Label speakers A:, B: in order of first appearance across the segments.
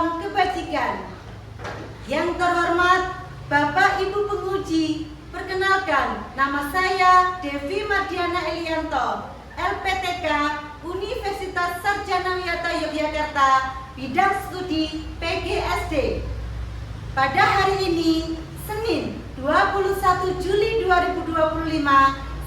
A: salam kebajikan. Yang terhormat Bapak Ibu penguji, perkenalkan nama saya Devi Mardiana Elianto, LPTK Universitas Sarjana Wiyata Yogyakarta, bidang studi PGSD. Pada hari ini, Senin 21 Juli 2025,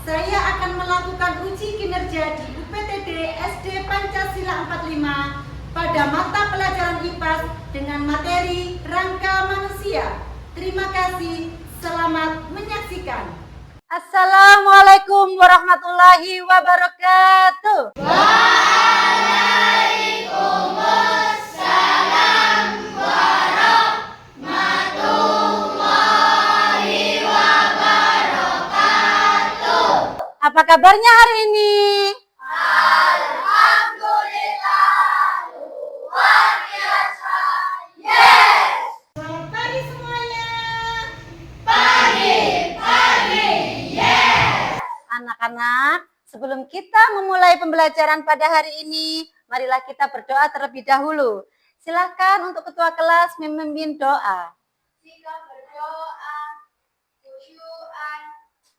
A: saya akan melakukan uji kinerja di UPTD SD Pancasila 45 pada mata pelajaran IPAS dengan materi Rangka Manusia. Terima kasih, selamat menyaksikan. Assalamualaikum warahmatullahi wabarakatuh.
B: Waalaikumsalam warahmatullahi wabarakatuh.
A: Apa kabarnya hari ini?
B: Alhamdulillah, luar biasa. Yes.
A: Selamat pagi semuanya.
B: Pagi, yes.
A: Anak-anak, sebelum kita memulai pembelajaran pada hari ini, marilah kita berdoa terlebih dahulu. Silakan untuk ketua kelas memimpin doa.
B: Jika berdoa, khusyuan,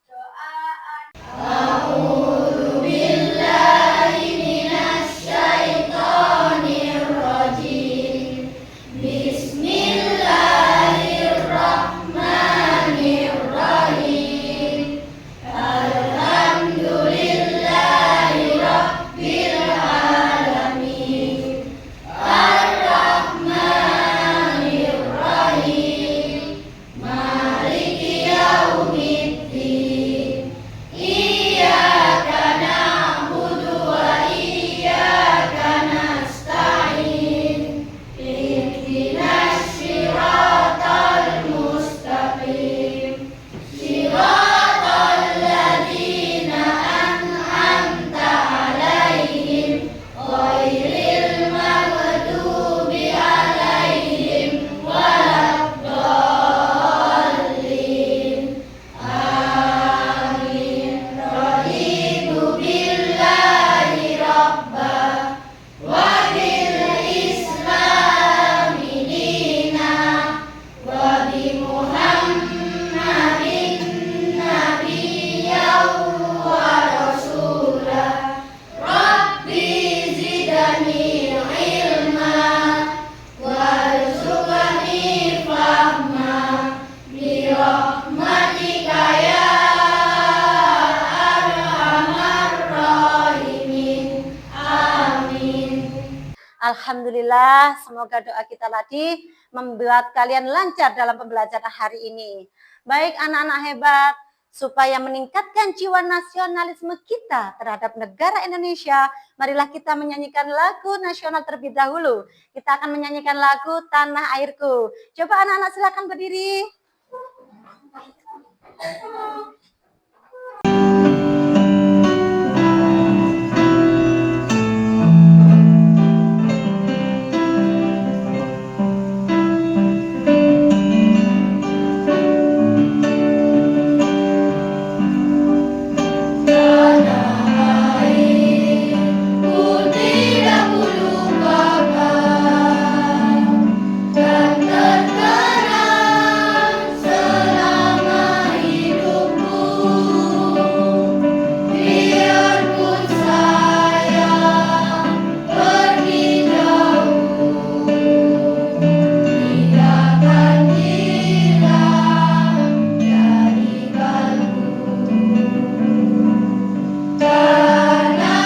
B: doaan. A'udzubillahiminasyaitonirrajim. Bismillahirrahmanirrahim. Alhamdulillahirabbil alamin. Ar-Rahmanir-Rahim. Maliki yaumiddin. Iyyaka na'budu wa iyyaka nasta'in. Ihdinas siratal mustaqim. Siratal ladzina an'amta 'alaihim ghairil maghdubi 'alaihim waladdallin. Amin. Raditu billahi rabba wa bil islami dina wa bi Muhammadin nabiyyan wa rasulah. Rabbi zidni ilma warzuqni fahma bi rahmatika ya arhamar rahimin. Amin.
A: Alhamdulillah, semoga doa kita tadi membuat kalian lancar dalam pembelajaran hari ini. Baik anak-anak hebat, supaya meningkatkan jiwa nasionalisme kita terhadap negara Indonesia, marilah kita menyanyikan lagu nasional terlebih dahulu. Kita akan menyanyikan lagu Tanah Airku. Coba anak-anak silakan berdiri.
B: Ku tidak melupakan dan terkenang selama hidupku. Biarpun saya pergi jauh, tidak akan hilang dari kalbu. Tanahku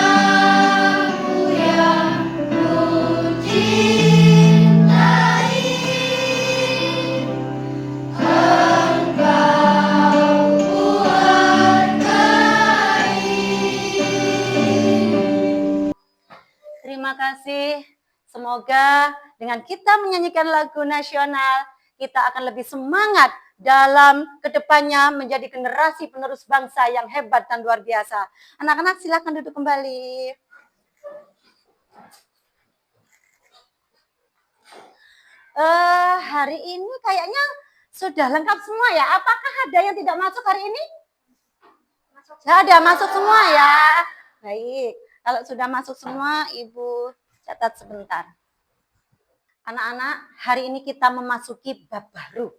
B: yang ku cintai, engkau ku hargai.
A: Terima kasih. Semoga dengan kita menyanyikan lagu nasional, kita akan lebih semangat dalam kedepannya menjadi generasi penerus bangsa yang hebat dan luar biasa. Anak-anak silakan duduk kembali. Hari ini kayaknya sudah lengkap semua ya. Apakah ada yang tidak masuk hari ini? Ada masuk semua ya. Baik, kalau sudah masuk semua, Ibu catat sebentar. Anak-anak, hari ini kita memasuki bab baru.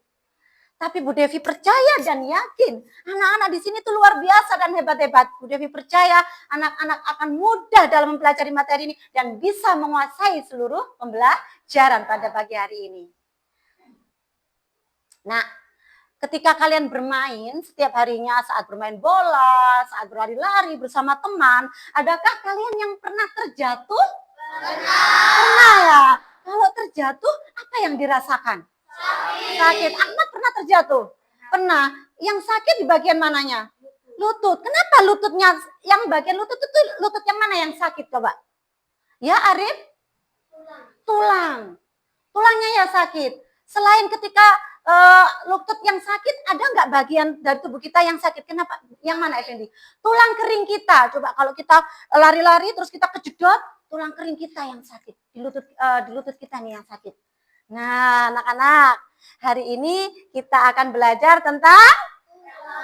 A: Tapi Bu Devi percaya dan yakin anak-anak di sini tuh luar biasa dan hebat-hebat. Bu Devi percaya anak-anak akan mudah dalam mempelajari materi ini dan bisa menguasai seluruh pembelajaran pada pagi hari ini. Nah, ketika kalian bermain setiap harinya saat bermain bola, saat berlari-lari bersama teman, adakah kalian yang pernah terjatuh? Pernah ya. Kalau terjatuh, apa yang dirasakan? Sakit. Ahmad pernah terjatuh? Pernah. Yang sakit di bagian mananya? Lutut. Kenapa lututnya, yang bagian lutut itu lutut yang mana yang sakit coba? Ya Arif? Tulang. Tulangnya ya sakit. Selain ketika lutut yang sakit, ada nggak bagian dari tubuh kita yang sakit? Kenapa? Yang mana Effendi? Tulang kering kita. Coba kalau kita lari-lari terus kita kejedot, tulang kering kita yang sakit. Di lutut kita nih yang sakit. Nah, anak-anak, hari ini kita akan belajar tentang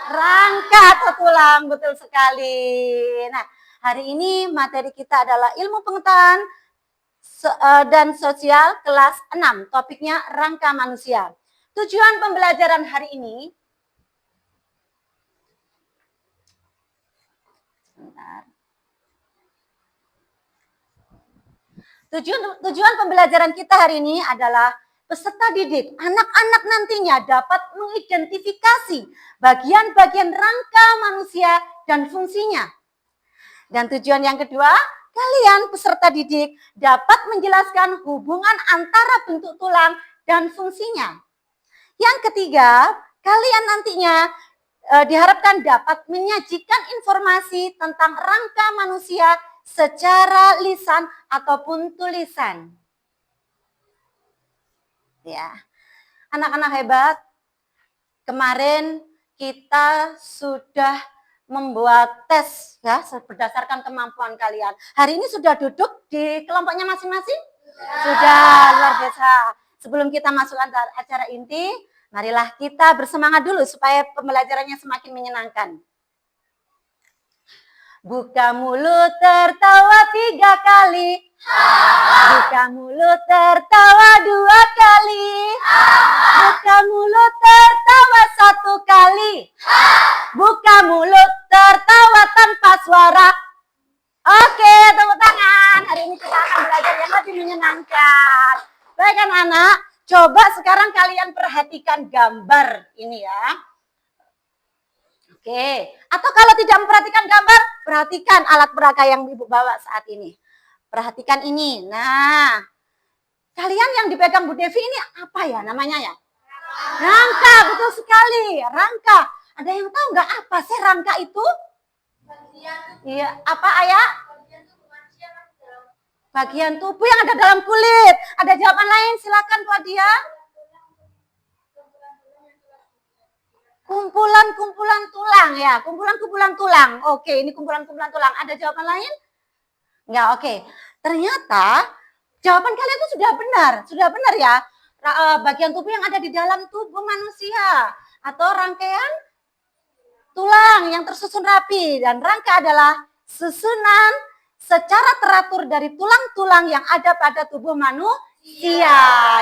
A: rangka atau tulang, betul sekali. Nah, hari ini materi kita adalah ilmu pengetahuan dan sosial kelas 6. Topiknya rangka manusia. Tujuan pembelajaran hari ini Tujuan pembelajaran kita hari ini adalah peserta didik, anak-anak nantinya dapat mengidentifikasi bagian-bagian rangka manusia dan fungsinya. Dan tujuan yang kedua, kalian peserta didik dapat menjelaskan hubungan antara bentuk tulang dan fungsinya. Yang ketiga, kalian nantinya diharapkan dapat menyajikan informasi tentang rangka manusia secara lisan ataupun tulisan. Ya, anak-anak hebat, kemarin kita sudah membuat tes ya berdasarkan kemampuan kalian. Hari ini sudah duduk di kelompoknya masing-masing? Sudah, luar biasa. Sebelum kita masuk acara inti, marilah kita bersemangat dulu supaya pembelajarannya semakin menyenangkan. Buka mulut tertawa 3 kali. Buka mulut tertawa 2 kali. Buka mulut tertawa 1 kali. Buka mulut tertawa tanpa suara. Oke, tepuk tangan. Hari ini kita akan belajar yang lebih menyenangkan. Baik anak-anak, coba sekarang kalian perhatikan gambar ini ya. Oke, atau kalau tidak memperhatikan gambar, perhatikan alat peraga yang Ibu bawa saat ini. Perhatikan ini. Nah, kalian yang dipegang Bu Devi ini apa ya namanya ya? Rangka, betul sekali. Rangka. Ada yang tahu nggak apa sih rangka itu? Iya, apa Ayah? Bagian tubuh yang ada dalam kulit. Ada jawaban lain? Silakan Bu Adia. Kumpulan-kumpulan tulang ya, kumpulan-kumpulan tulang. Oke, ini kumpulan-kumpulan tulang. Ada jawaban lain? Enggak, oke. Ternyata jawaban kalian itu sudah benar ya. Bagian tubuh yang ada di dalam tubuh manusia atau rangkaian tulang yang tersusun rapi, dan rangka adalah susunan secara teratur dari tulang-tulang yang ada pada tubuh manusia.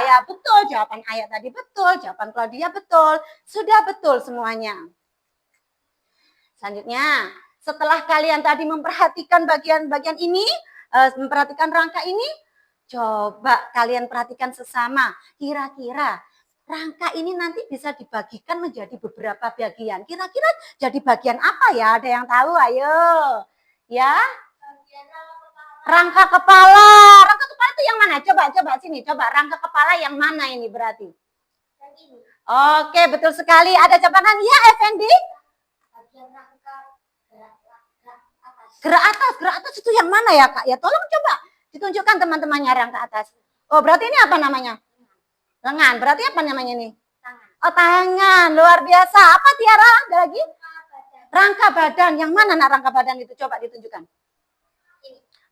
A: Ya betul, jawaban Ayah tadi betul, jawaban Claudia betul, sudah betul semuanya. Selanjutnya, setelah kalian tadi memperhatikan bagian-bagian ini, memperhatikan rangka ini, coba kalian perhatikan sesama, kira-kira rangka ini nanti bisa dibagikan menjadi beberapa bagian. Kira-kira jadi bagian apa ya? Ada yang tahu? Ayo. Ya? Rangka kepala. Rangka kepala itu yang mana? Coba sini. Coba rangka kepala yang mana ini berarti? Oke, betul sekali. Ada jawaban ya, Effendi? Gerak atas itu yang mana ya, Kak? Ya tolong coba ditunjukkan teman-temannya rangka atas. Oh, berarti ini apa namanya? Lengan. Berarti apa namanya ini? Oh, tangan. Luar biasa. Apa Tiara? Ada lagi? Rangka badan. Yang mana nak rangka badan itu? Coba ditunjukkan.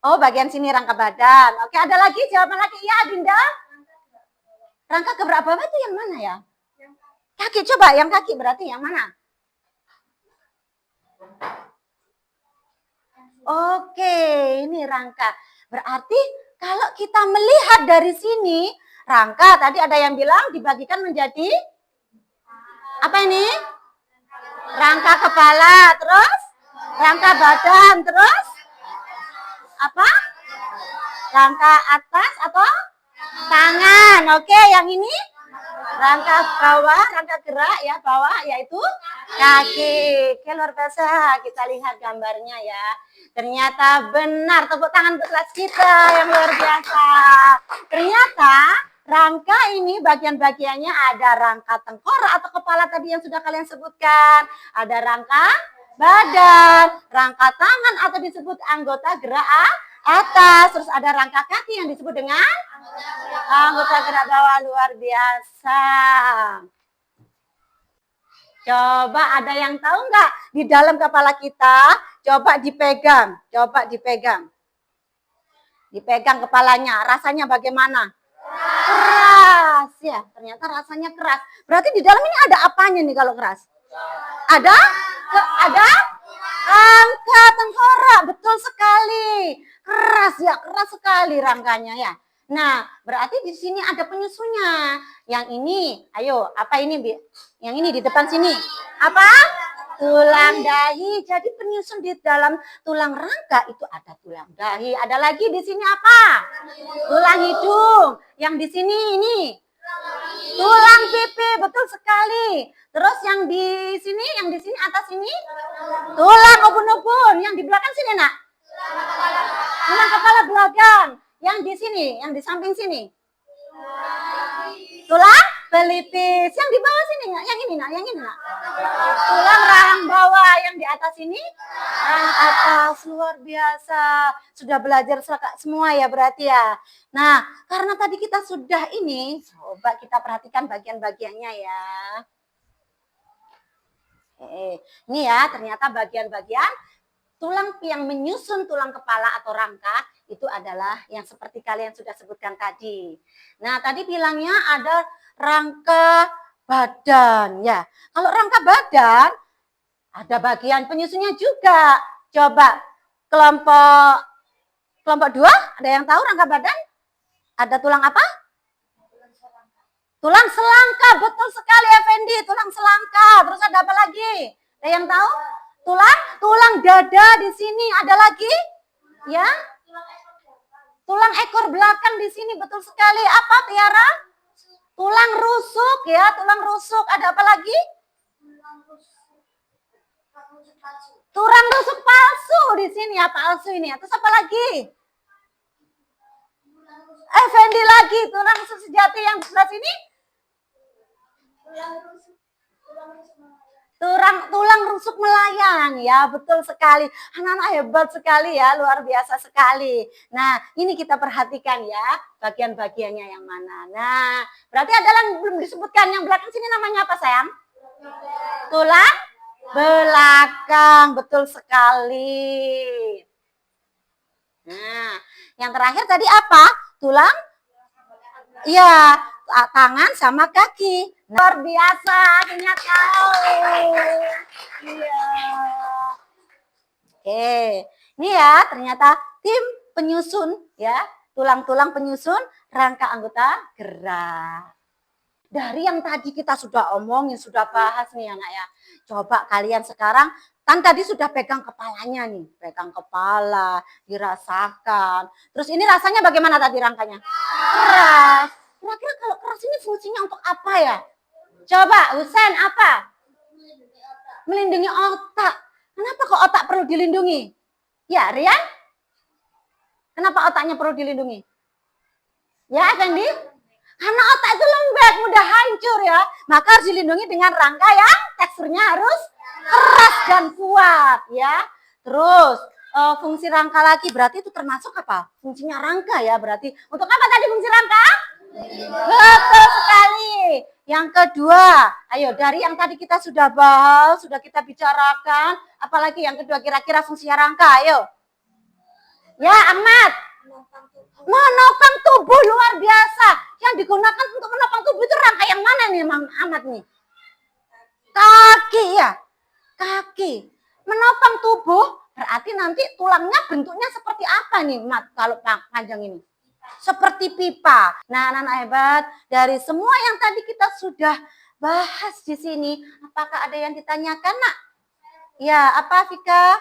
A: Oh, bagian sini rangka badan. Oke, ada lagi? Jawaban lagi. Ya, Dinda? Rangka keberapa bawah itu yang mana ya? Kaki. Coba yang kaki berarti yang mana? Oke, ini rangka. Berarti kalau kita melihat dari sini, rangka. Tadi ada yang bilang dibagikan menjadi apa ini? Rangka kepala, terus rangka badan, terus apa? Rangka atas atau tangan. Oke, yang ini rangka bawah, rangka gerak ya bawah yaitu kaki. Oke, luar biasa. Kita lihat gambarnya ya. Ternyata benar, tepuk tangan untuk kelas kita yang luar biasa. Ternyata rangka ini bagian-bagiannya ada rangka tengkorak atau kepala tadi yang sudah kalian sebutkan. Ada rangka badan, rangka tangan atau disebut anggota gerak atas. Terus ada rangka kaki yang disebut dengan anggota gerak bawah. Luar biasa. Coba ada yang tahu nggak di dalam kepala kita? Coba dipegang, dipegang kepalanya. Rasanya bagaimana? Keras ya, ternyata rasanya keras. Berarti di dalam ini ada apanya nih kalau keras? Ada rangka tengkorak, betul sekali. Keras ya, keras sekali rangkanya ya. Nah, berarti di sini ada penyusunnya. Yang ini, ayo, apa ini, Bi? Yang ini di depan sini. Apa? Tulang dahi. Jadi penyusun di dalam tulang rangka itu ada tulang dahi. Ada lagi di sini apa? Tulang hidung. Yang di sini ini tulang pipi, betul sekali. Terus yang di sini atas ini tulang ubun-ubun. Yang di belakang sini, Nak? Tulang kepala belakang. Yang di sini, yang di samping sini. Tulang pelipis. Yang di bawah sini, Nak? Yang ini, Nak? Yang ini, Nak? Tulang rahang bawah. Yang di atas ini rahang atas. Luar biasa. Sudah belajar semua ya berarti ya. Nah, karena tadi kita sudah ini, coba kita perhatikan bagian-bagiannya ya. Ini ya, ternyata bagian-bagian tulang yang menyusun tulang kepala atau rangka itu adalah yang seperti kalian sudah sebutkan tadi. Nah, tadi bilangnya ada rangka badan ya. Kalau rangka badan ada bagian penyusunnya juga. Coba kelompok 2, ada yang tahu rangka badan? Ada tulang apa? Tulang selangka, betul sekali Effendi, tulang selangka. Terus ada apa lagi? Ada yang tahu? Tulang dada di sini, ada lagi? Ya? Tulang ekor belakang di sini, betul sekali. Apa, Tiara? Tulang rusuk ya, tulang rusuk. Ada apa lagi? Tulang rusuk palsu di sini ya, palsu ini. Terus apa lagi? Effendi lagi, tulang rusuk sejati yang sebelah sini? Tulang rusuk melayang ya, betul sekali. Anak-anak hebat sekali ya, luar biasa sekali. Nah, ini kita perhatikan ya, bagian-bagiannya yang mana. Nah, berarti ada yang belum disebutkan, yang belakang sini namanya apa sayang? Tulang belakang, betul sekali. Nah, yang terakhir tadi apa? Tulang? Iya, tangan sama kaki. Luar biasa, akhirnya tahu. Iya. Oke, ini ya ternyata tim penyusun ya, tulang-tulang penyusun rangka anggota gerak. Dari yang tadi kita sudah omongin, sudah bahas nih anak ya. Coba kalian sekarang, kan tadi sudah pegang kepalanya nih, pegang kepala, dirasakan. Terus ini rasanya bagaimana tadi rangkanya? Keras. Kira-kira kalau keras ini fungsinya untuk apa ya? Coba, Husen, apa? Melindungi otak. Kenapa kok otak perlu dilindungi? Ya, Rian? Kenapa otaknya perlu dilindungi? Ya, Effendi? Karena otak itu lembek, mudah hancur ya. Maka harus dilindungi dengan rangka yang teksturnya harus keras dan kuat ya. Terus, fungsi rangka lagi berarti itu termasuk apa? Fungsinya rangka ya berarti. Untuk apa tadi fungsi rangka? Betul sekali. Yang kedua, ayo dari yang tadi kita sudah bahas, sudah kita bicarakan, apalagi yang kedua kira-kira fungsi rangka, ayo. Ya, Ahmad. Menopang tubuh, luar biasa. Yang digunakan untuk menopang tubuh itu rangka yang mana nih, Mang Ahmad nih? Kaki ya, kaki. Menopang tubuh berarti nanti tulangnya bentuknya seperti apa nih, Mat? Kalau panjang ini? seperti pipa. Nah, anak-anak hebat, dari semua yang tadi kita sudah bahas di sini, apakah ada yang ditanyakan, Nak? Ya, apa Vika?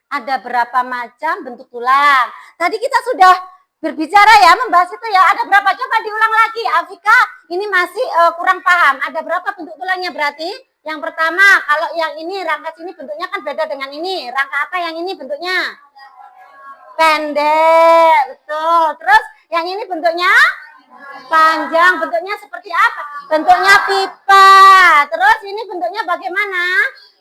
A: Ada berapa macam bentuk tulang? Tadi kita sudah berbicara ya, membahas itu ya. Ada berapa? Coba diulang lagi. Afika, ini masih kurang paham. Ada berapa bentuk tulangnya berarti? Yang pertama, kalau yang ini rangka sini bentuknya kan beda dengan ini. Rangka apa yang ini bentuknya? Pendek, betul. Terus yang ini bentuknya panjang. Bentuknya seperti apa? Bentuknya pipa. Terus ini bentuknya bagaimana?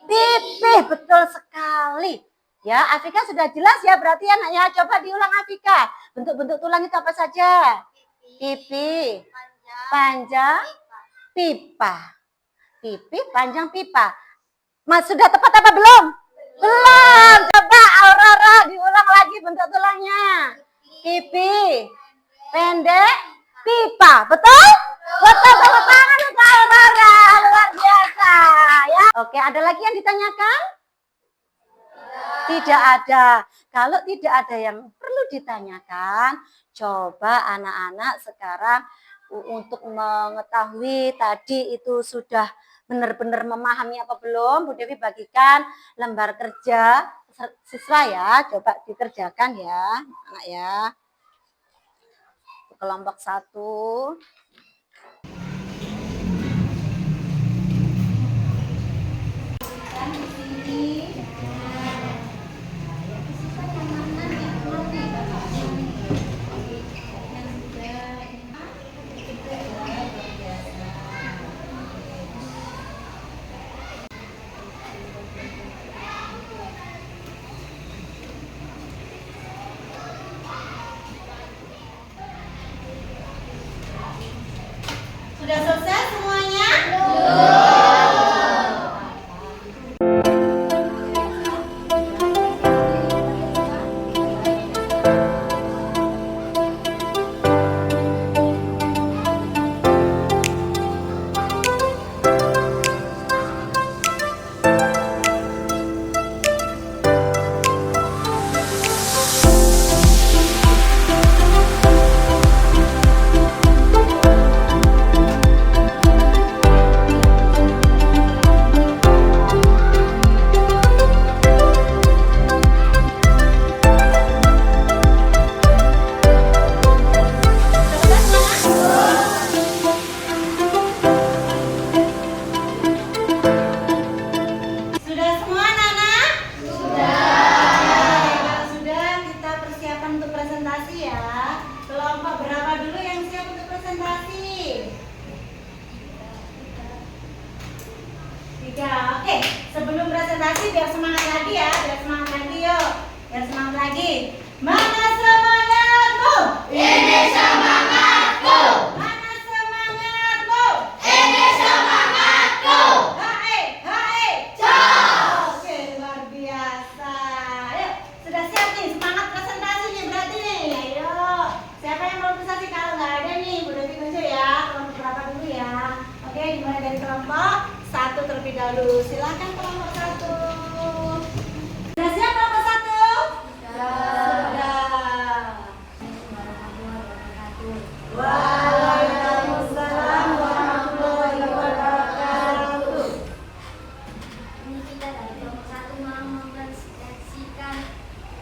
A: Pipih, betul sekali. Ya, Afika sudah jelas ya berarti ya, Nak ya. Coba diulang Afika. Bentuk-bentuk tulang itu apa saja? Pipi, panjang, pipa. Pipi, panjang, pipa. Mas, sudah tepat apa belum? Belum. Coba Aurora diulang lagi bentuk tulangnya. Pipi, pendek, pipa. Betul? Betul, tepuk tangan untuk Aurora. Luar biasa ya. Oke, ada lagi yang ditanyakan? Tidak ada. Kalau tidak ada yang perlu ditanyakan, coba anak-anak sekarang untuk mengetahui tadi itu sudah benar-benar memahami apa belum, Bu Dewi bagikan lembar kerja siswa ya, coba dikerjakan ya, anak ya. Kelompok 1. Sudah selesai semuanya? Sudah semua, Nana? Sudah. Kalau sudah, kita persiapan untuk presentasi ya. Kelompok berapa dulu yang siap untuk presentasi? 3. Oke, sebelum presentasi biar semangat lagi ya. Biar semangat lagi yuk. Biar semangat lagi. Mana semangatmu?
B: Ini semangatku.
A: Mana semangatmu?
B: Ini semangatku.
A: Hae, hae.
B: Cok.
A: Oke, luar biasa. Ayo, sudah siap nih semangat presentasinya berarti nih. Ayo, siapa yang mau presentasi? Kalau nggak ada nih, udah tunjuk ya. Kelompok berapa dulu ya? Oke, dimulai dari kelompok 1 terlebih dahulu. Silakan kelompok 1. Sudah siap kelompok 1? Sudah. Waalaikumsalam warahmatullahi wabarakatuh.
C: Ini kita dari kelompok 1 mau mempresentasikan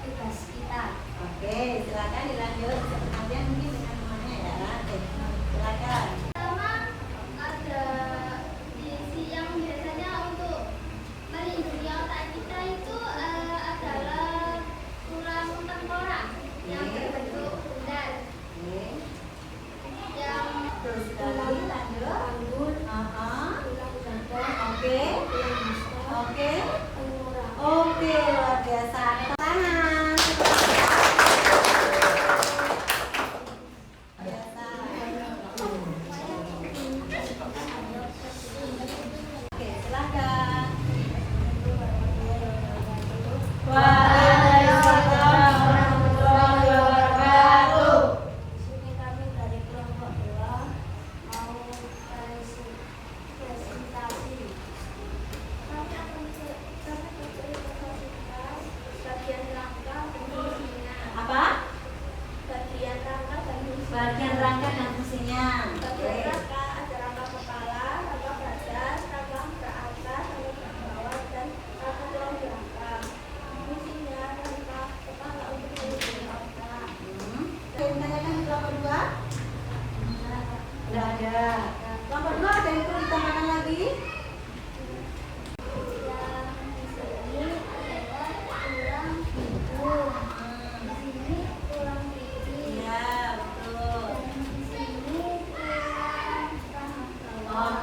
C: tugas kita.
A: Oke, silakan dilanjut. Kemudian mungkin dengan temannya ya. Oke, silakan.
C: Pertama ada diisi yang biasanya untuk melindungi otak kita itu adalah tulang tengkorak yang berbentuk bulat.
A: Oke.
C: Yang
A: Terus sekali lanjut. Oke. Oke. Oke, luar biasa. Tangan.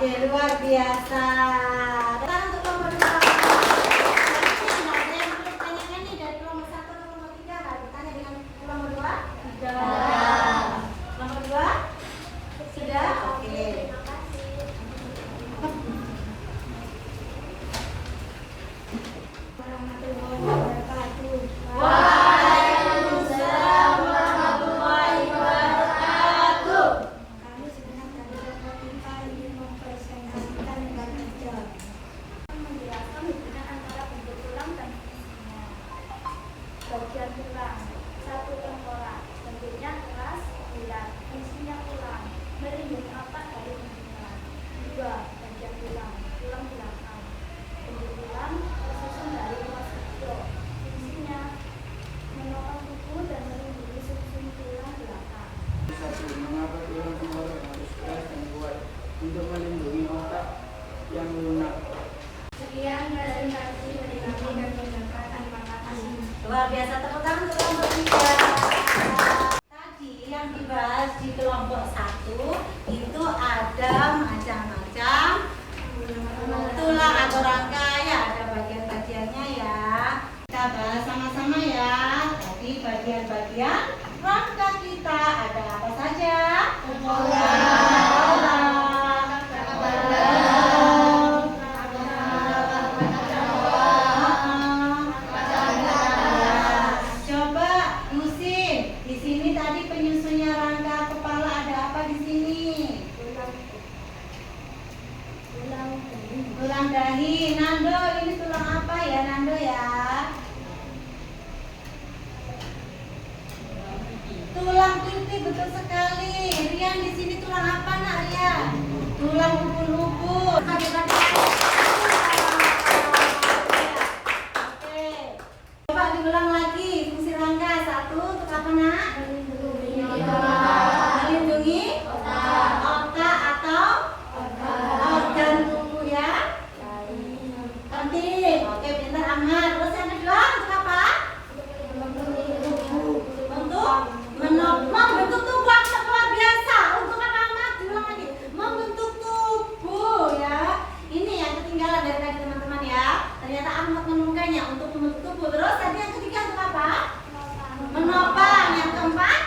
A: Oke, luar biasa. Sekarang untuk kelompok 2. Ada yang perlu ditanyakan nih dari kelompok 1 ke kelompok 3? Nggak bertanya dengan kelompok 2? Tidak. Kelompok 2? Sudah? Oke.
B: Waalaikumsalam warahmatullahi wabarakatuh.
C: Kami sebenarnya dapat kita ingin mempresentasikan dengan kerja. Menjelaskan hubungan antara bentuk tulang dan fungsinya. Bagian tulang, satu tengkorak, bentuknya keras, bulat, fungsinya tulang, melindungi otak dari benturan. Dua, bagian tulang, tulang belakang. Bentuk tulang tersusun dari ruas hidung. Fungsinya menopang tubuh dan melindungi sum-sum tulang belakang.
D: Satu, mengapa tulang tengkorak harus keras dan kuat untuk melindungi otak yang lunak?
C: Sekian presentasi dari kami dan pendapatan. Terima kasih.
A: Luar biasa, tepuk tangan untuk kelompok 3. Tadi yang dibahas di kelompok 1 itu ada macam-macam tulang atau rangkai, ya, ada bagian-bagiannya ya. Kita bahas sama-sama ya. Tadi bagian-bagian rangka kita ada apa saja? Coba Musin, di sini tadi penyusunnya rangka kepala ada apa di sini? Tulang dahi. Nando, ini tulang apa ya Nando ya? Tulang pipi, betul sekali. Rian, di sini tulang apa nak Rian? Tulang ubun-ubun. Oke. Coba diulang lagi. Fungsi rangka 1 untuk apa nak? Melindungi otak atau organ tubuh ya. Penting. Oke, pintar amat. Terus yang kedua untuk apa? Untuk membentuk tubuh. Aktor luar biasa. Untuk apa amat? Diulang lagi. Membentuk tubuh ya. Ini yang ketinggalan dari tadi teman-teman ya. Ternyata Ahmad menemukannya untuk membentuk tubuh. Terus tadi yang ketiga untuk apa? Menopang. Yang keempat?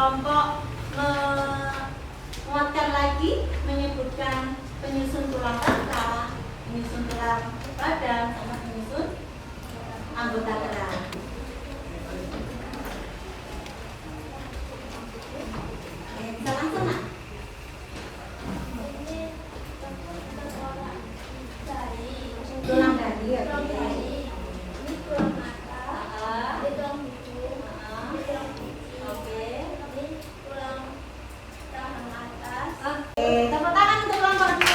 A: kelompok menguatkan lagi, menyebutkan penyusun tulang rangka, penyusun tulang badan, sama penyusun anggota gerak. Bisa langsung nak? Tulang dadi ya.
C: Ini tulang mata, ini tulang hidung, ini tulang gigi,
A: Oke.
C: ini tulang tangan atas.
A: Oke, tepuk tangan untuk kelompok 2.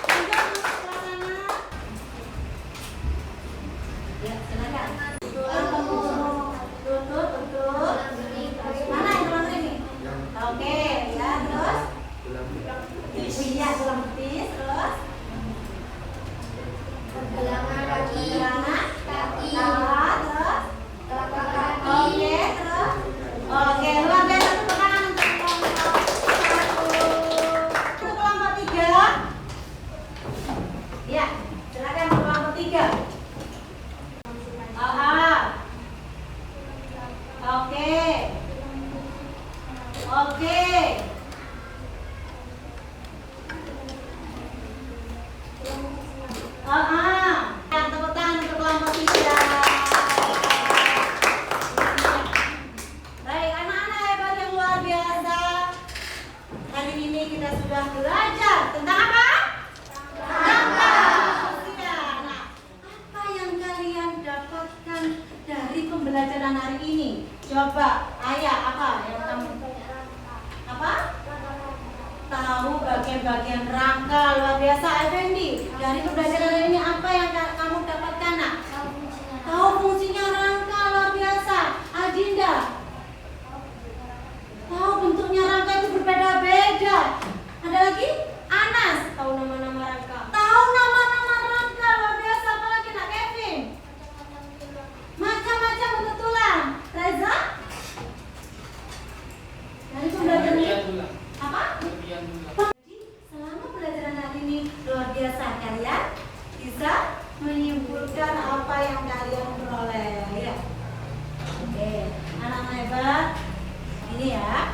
A: Lanjut untuk sebelah sana. Ya, silakan. Tulang punggung. Tutup. Mana yang tulang ini? Oke, ya, terus. Iya, tulang betis, terus.
C: Pergelangan kaki,
A: Tangan,
C: kaki,
A: kepala, terus.
C: telapak kaki.
A: Oke, terus. Oke, luar biasa, tepuk tangan untuk kelompok 1. Untuk kelompok 3. Ya, silakan untuk kelompok 3. Oke. Oke. Yang tepuk tangan untuk kelompok 3. Baik, anak-anak hebat yang luar biasa. Hari ini kita sudah belajar tentang apa? Rangka manusia. Nah, apa yang kalian dapatkan dari pembelajaran hari ini? Coba, Ayah, apa yang kamu apa? Tahu bagian-bagian rangka, luar biasa. Effendi, dari pembelajaran hari ini apa yang kamu dapatkan, nak? Tahu fungsinya rangka, luar biasa. Adinda, tahu bentuknya rangka itu berbeda-beda. Ada lagi? Anas, tahu nama-nama rangka. Tahu nama-nama rangka, luar biasa. Apalagi nak Kevin? Macam-macam bentuk tulang. Reza? Dari pembelajaran
D: Kelebihan tulang.
A: apa?
D: Kelebihan tulang.
A: Jadi selama pelajaran hari ini luar biasa, kalian bisa menyimpulkan apa yang kalian peroleh ya. Oke, anak-anak hebat. Ini ya.